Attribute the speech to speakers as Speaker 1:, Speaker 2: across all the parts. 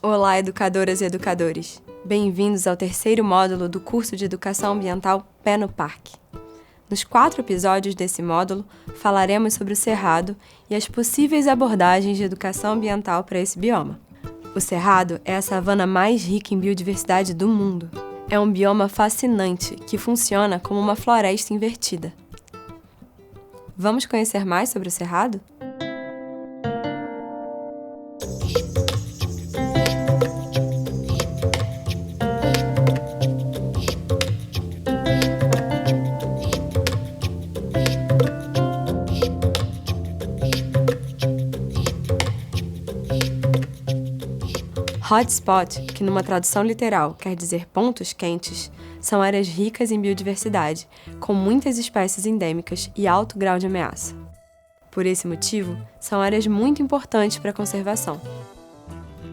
Speaker 1: Olá, educadoras e educadores! Bem-vindos ao terceiro módulo do curso de Educação Ambiental Pé no Parque. Nos 4 episódios desse módulo, falaremos sobre o Cerrado e as possíveis abordagens de educação ambiental para esse bioma. O Cerrado é a savana mais rica em biodiversidade do mundo. É um bioma fascinante que funciona como uma floresta invertida. Vamos conhecer mais sobre o Cerrado? Hotspot, que numa tradução literal quer dizer pontos quentes, são áreas ricas em biodiversidade, com muitas espécies endêmicas e alto grau de ameaça. Por esse motivo, são áreas muito importantes para a conservação.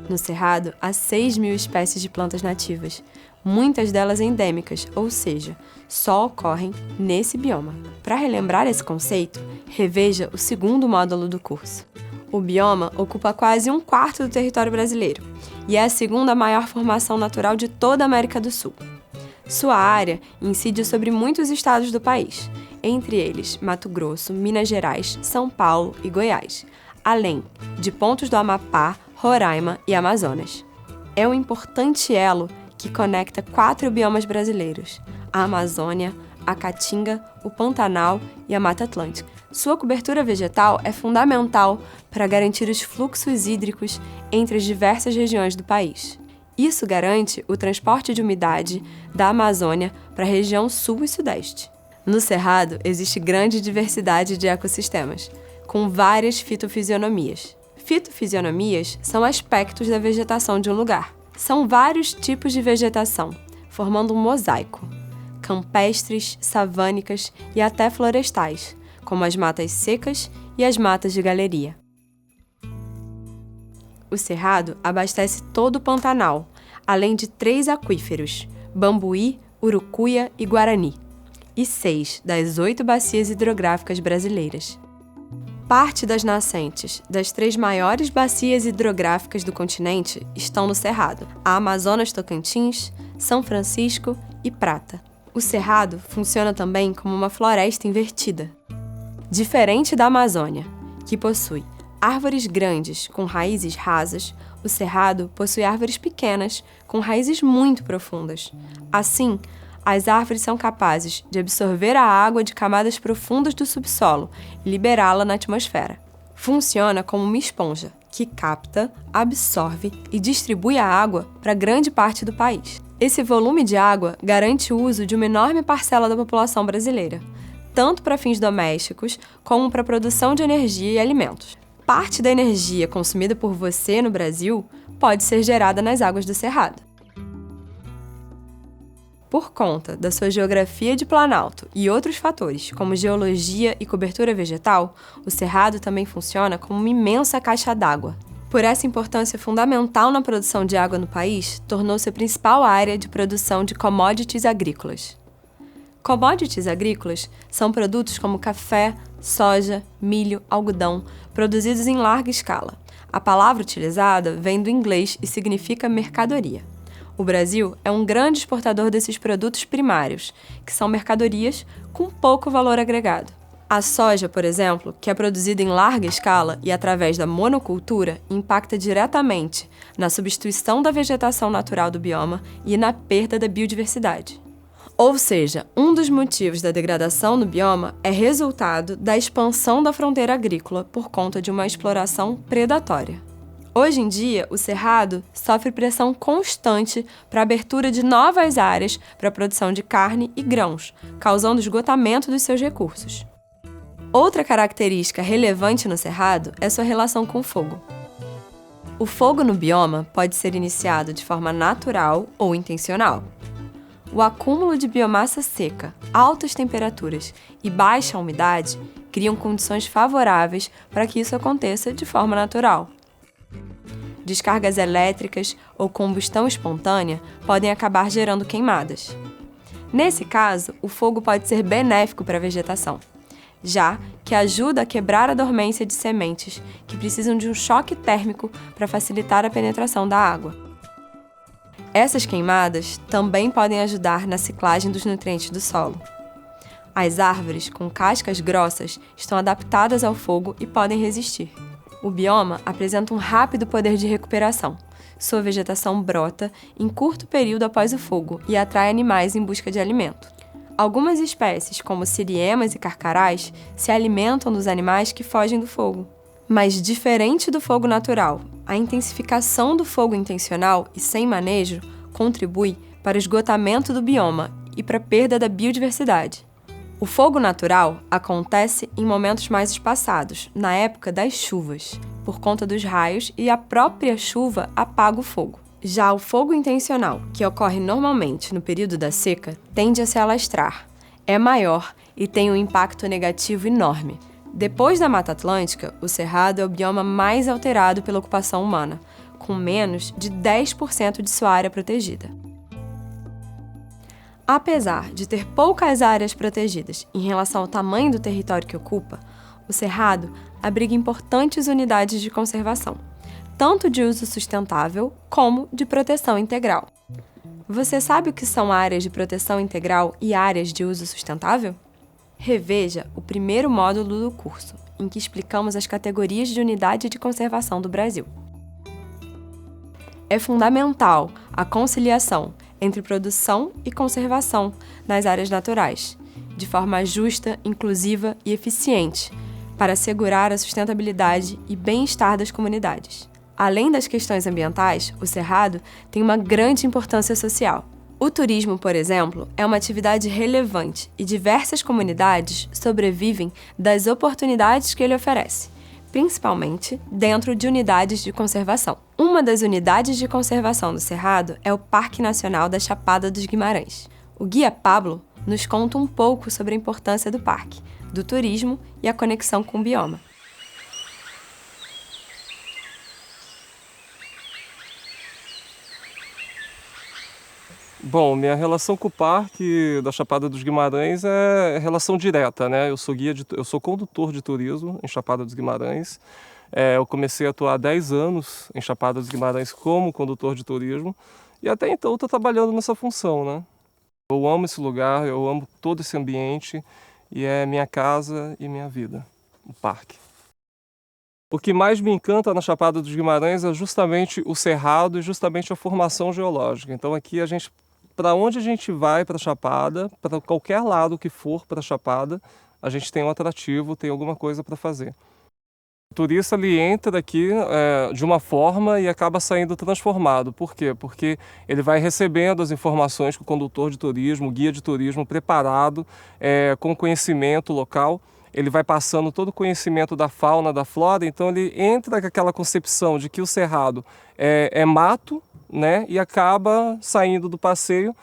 Speaker 1: No Cerrado, há 6.000 espécies de plantas nativas, muitas delas endêmicas, ou seja, só ocorrem nesse bioma. Para relembrar esse conceito, reveja o segundo módulo do curso. O bioma ocupa quase 1/4 do território brasileiro e é a segunda maior formação natural de toda a América do Sul. Sua área incide sobre muitos estados do país, entre eles Mato Grosso, Minas Gerais, São Paulo e Goiás, além de pontos do Amapá, Roraima e Amazonas. É um importante elo que conecta 4 biomas brasileiros: a Amazônia, a Caatinga, o Pantanal e a Mata Atlântica. Sua cobertura vegetal é fundamental para garantir os fluxos hídricos entre as diversas regiões do país. Isso garante o transporte de umidade da Amazônia para a região sul e sudeste. No Cerrado, existe grande diversidade de ecossistemas, com várias fitofisionomias. Fitofisionomias são aspectos da vegetação de um lugar. São vários tipos de vegetação, formando um mosaico: campestres, savânicas e até florestais, como as matas secas e as matas de galeria. O Cerrado abastece todo o Pantanal, além de 3 aquíferos: Bambuí, Urucuia e Guarani, e 6 das 8 bacias hidrográficas brasileiras. Parte das nascentes das 3 maiores bacias hidrográficas do continente estão no Cerrado: a Amazonas Tocantins, São Francisco e Prata. O Cerrado funciona também como uma floresta invertida. Diferente da Amazônia, que possui árvores grandes com raízes rasas, o Cerrado possui árvores pequenas com raízes muito profundas. Assim, as árvores são capazes de absorver a água de camadas profundas do subsolo e liberá-la na atmosfera. Funciona como uma esponja que capta, absorve e distribui a água para grande parte do país. Esse volume de água garante o uso de uma enorme parcela da população brasileira, tanto para fins domésticos como para a produção de energia e alimentos. Parte da energia consumida por você no Brasil pode ser gerada nas águas do Cerrado. Por conta da sua geografia de planalto e outros fatores, como geologia e cobertura vegetal, o Cerrado também funciona como uma imensa caixa d'água. Por essa importância fundamental na produção de água no país, tornou-se a principal área de produção de commodities agrícolas. Commodities agrícolas são produtos como café, soja, milho, algodão, produzidos em larga escala. A palavra utilizada vem do inglês e significa mercadoria. O Brasil é um grande exportador desses produtos primários, que são mercadorias com pouco valor agregado. A soja, por exemplo, que é produzida em larga escala e através da monocultura, impacta diretamente na substituição da vegetação natural do bioma e na perda da biodiversidade. Ou seja, um dos motivos da degradação no bioma é resultado da expansão da fronteira agrícola por conta de uma exploração predatória. Hoje em dia, o Cerrado sofre pressão constante para a abertura de novas áreas para a produção de carne e grãos, causando esgotamento dos seus recursos. Outra característica relevante no Cerrado é sua relação com o fogo. O fogo no bioma pode ser iniciado de forma natural ou intencional. O acúmulo de biomassa seca, altas temperaturas e baixa umidade criam condições favoráveis para que isso aconteça de forma natural. Descargas elétricas ou combustão espontânea podem acabar gerando queimadas. Nesse caso, o fogo pode ser benéfico para a vegetação, já que ajuda a quebrar a dormência de sementes que precisam de um choque térmico para facilitar a penetração da água. Essas queimadas também podem ajudar na ciclagem dos nutrientes do solo. As árvores com cascas grossas estão adaptadas ao fogo e podem resistir. O bioma apresenta um rápido poder de recuperação. Sua vegetação brota em curto período após o fogo e atrai animais em busca de alimento. Algumas espécies, como siriemas e carcarás, se alimentam dos animais que fogem do fogo. Mas, diferente do fogo natural, a intensificação do fogo intencional e sem manejo contribui para o esgotamento do bioma e para a perda da biodiversidade. O fogo natural acontece em momentos mais espaçados, na época das chuvas, por conta dos raios, e a própria chuva apaga o fogo. Já o fogo intencional, que ocorre normalmente no período da seca, tende a se alastrar, é maior e tem um impacto negativo enorme. Depois da Mata Atlântica, o Cerrado é o bioma mais alterado pela ocupação humana, com menos de 10% de sua área protegida. Apesar de ter poucas áreas protegidas em relação ao tamanho do território que ocupa, o Cerrado abriga importantes unidades de conservação, tanto de uso sustentável como de proteção integral. Você sabe o que são áreas de proteção integral e áreas de uso sustentável? Reveja o primeiro módulo do curso, em que explicamos as categorias de unidade de conservação do Brasil. É fundamental a conciliação entre produção e conservação nas áreas naturais, de forma justa, inclusiva e eficiente, para assegurar a sustentabilidade e bem-estar das comunidades. Além das questões ambientais, o Cerrado tem uma grande importância social. O turismo, por exemplo, é uma atividade relevante e diversas comunidades sobrevivem das oportunidades que ele oferece, principalmente dentro de unidades de conservação. Uma das unidades de conservação do Cerrado é o Parque Nacional da Chapada dos Guimarães. O guia Pablo nos conta um pouco sobre a importância do parque, do turismo e a conexão com o bioma.
Speaker 2: Bom, minha relação com o Parque da Chapada dos Guimarães é relação direta, né? Eu sou condutor de turismo em Chapada dos Guimarães. Eu comecei a atuar há 10 anos em Chapada dos Guimarães como condutor de turismo e até então estou trabalhando nessa função, né? Eu amo esse lugar, eu amo todo esse ambiente e é minha casa e minha vida, o parque. O que mais me encanta na Chapada dos Guimarães é justamente o cerrado e justamente a formação geológica. Então aqui para onde a gente vai para a Chapada, para qualquer lado que for para a Chapada, a gente tem um atrativo, tem alguma coisa para fazer. O turista ele entra aqui de uma forma e acaba saindo transformado. Por quê? Porque ele vai recebendo as informações com o condutor de turismo, o guia de turismo preparado, com conhecimento local. Ele vai passando todo o conhecimento da fauna, da flora, então ele entra com aquela concepção de que o cerrado é mato, né, e acaba saindo do passeio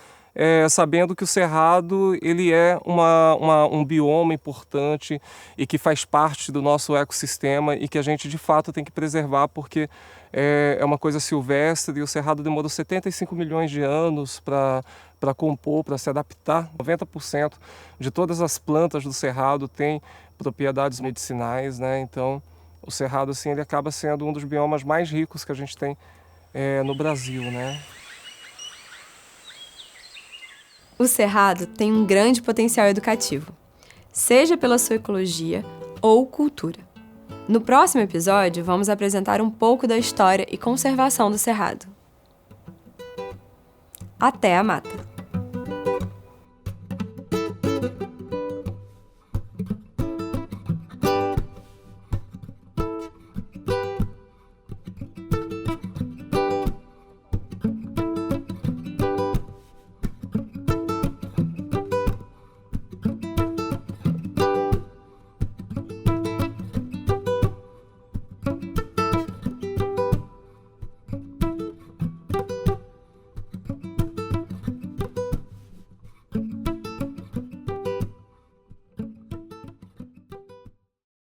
Speaker 2: sabendo que o cerrado ele é um bioma importante e que faz parte do nosso ecossistema e que a gente de fato tem que preservar porque é uma coisa silvestre e o cerrado demorou 75 milhões de anos para compor, para se adaptar. 90% de todas as plantas do cerrado têm propriedades medicinais, né? Então o cerrado assim, ele acaba sendo um dos biomas mais ricos que a gente tem no Brasil, né?
Speaker 1: O Cerrado tem um grande potencial educativo, seja pela sua ecologia ou cultura. No próximo episódio, vamos apresentar um pouco da história e conservação do Cerrado. Até a mata!